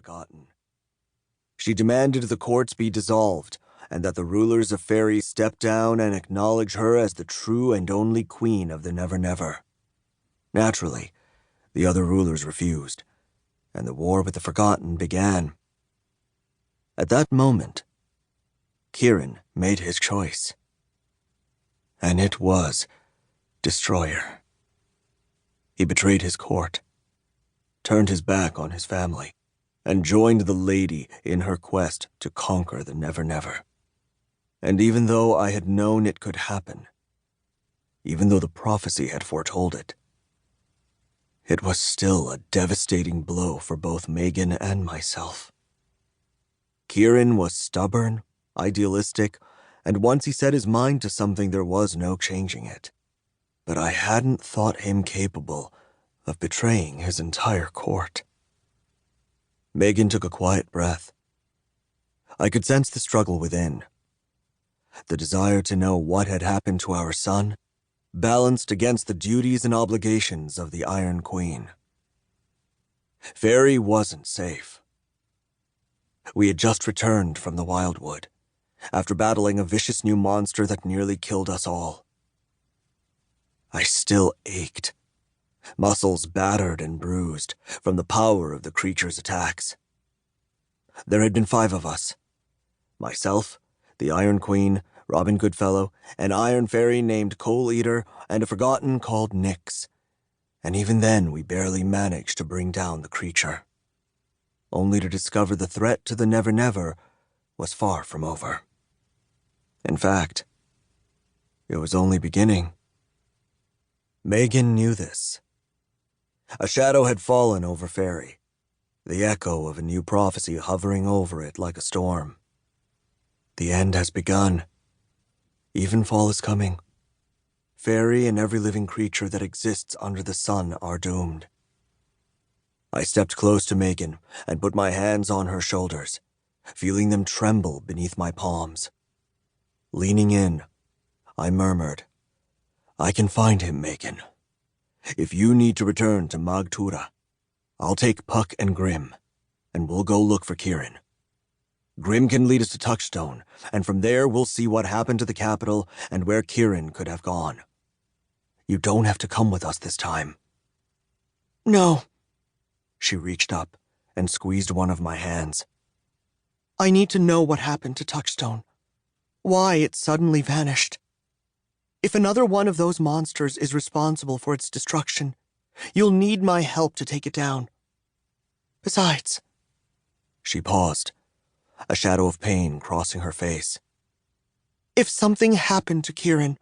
forgotten. She demanded the courts be dissolved, and that the rulers of Faery step down and acknowledge her as the true and only queen of the Never Never. Naturally, the other rulers refused, and the war with the Forgotten began. At that moment, Keirran made his choice. And it was Destroyer. He betrayed his court, turned his back on his family, and joined the lady in her quest to conquer the Never Never. And even though I had known it could happen, even though the prophecy had foretold it, it was still a devastating blow for both Meghan and myself. Keirran was stubborn, idealistic, and once he set his mind to something, there was no changing it. But I hadn't thought him capable of betraying his entire court. Meghan took a quiet breath. I could sense the struggle within. The desire to know what had happened to our son, balanced against the duties and obligations of the Iron Queen. Faery wasn't safe. We had just returned from the Wildwood, after battling a vicious new monster that nearly killed us all. I still ached, muscles battered and bruised from the power of the creature's attacks. There had been 5 of us. Myself, the Iron Queen, Robin Goodfellow, an Iron Fairy named Coal Eater, and a Forgotten called Nyx. And even then we barely managed to bring down the creature, only to discover the threat to the Never Never was far from over. In fact, it was only beginning. Meghan knew this. A shadow had fallen over Faery, the echo of a new prophecy hovering over it like a storm. The end has begun. Evenfall is coming. Faery and every living creature that exists under the sun are doomed. I stepped close to Meghan and put my hands on her shoulders, feeling them tremble beneath my palms. Leaning in, I murmured, "I can find him, Meghan. If you need to return to Mag Tura, I'll take Puck and Grim, and we'll go look for Keirran. Grim can lead us to Touchstone, and from there we'll see what happened to the capital and where Keirran could have gone. You don't have to come with us this time." "No." She reached up and squeezed one of my hands. "I need to know what happened to Touchstone. Why it suddenly vanished. If another one of those monsters is responsible for its destruction, you'll need my help to take it down. Besides..." She paused, a shadow of pain crossing her face. "If something happened to Keirran,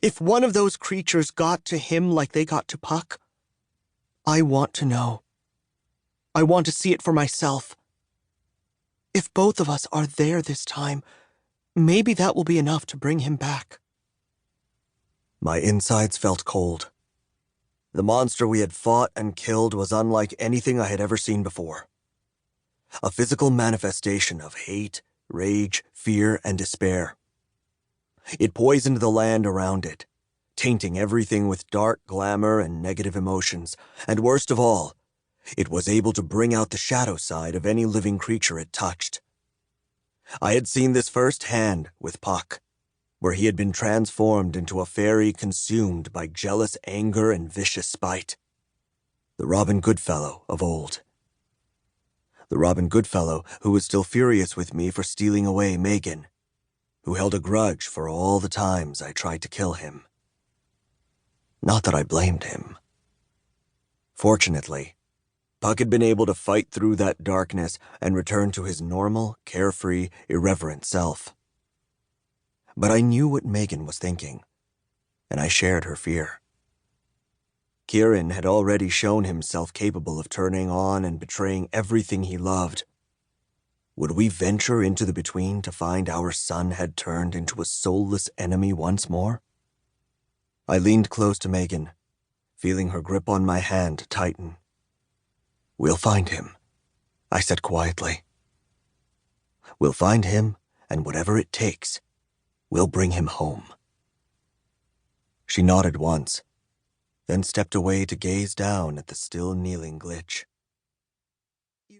if one of those creatures got to him like they got to Puck, I want to know. I want to see it for myself. If both of us are there this time, maybe that will be enough to bring him back." My insides felt cold. The monster we had fought and killed was unlike anything I had ever seen before. A physical manifestation of hate, rage, fear, and despair. It poisoned the land around it, tainting everything with dark glamour and negative emotions, and worst of all, it was able to bring out the shadow side of any living creature it touched. I had seen this firsthand with Puck, where he had been transformed into a fairy consumed by jealous anger and vicious spite. The Robin Goodfellow of old. The Robin Goodfellow who was still furious with me for stealing away Meghan, who held a grudge for all the times I tried to kill him. Not that I blamed him. Fortunately, Puck had been able to fight through that darkness and return to his normal, carefree, irreverent self. But I knew what Meghan was thinking, and I shared her fear. Keirran had already shown himself capable of turning on and betraying everything he loved. Would we venture into the between to find our son had turned into a soulless enemy once more? I leaned close to Meghan, feeling her grip on my hand tighten. "We'll find him," I said quietly. "We'll find him, and whatever it takes, we'll bring him home." She nodded once, then stepped away to gaze down at the still kneeling Glitch.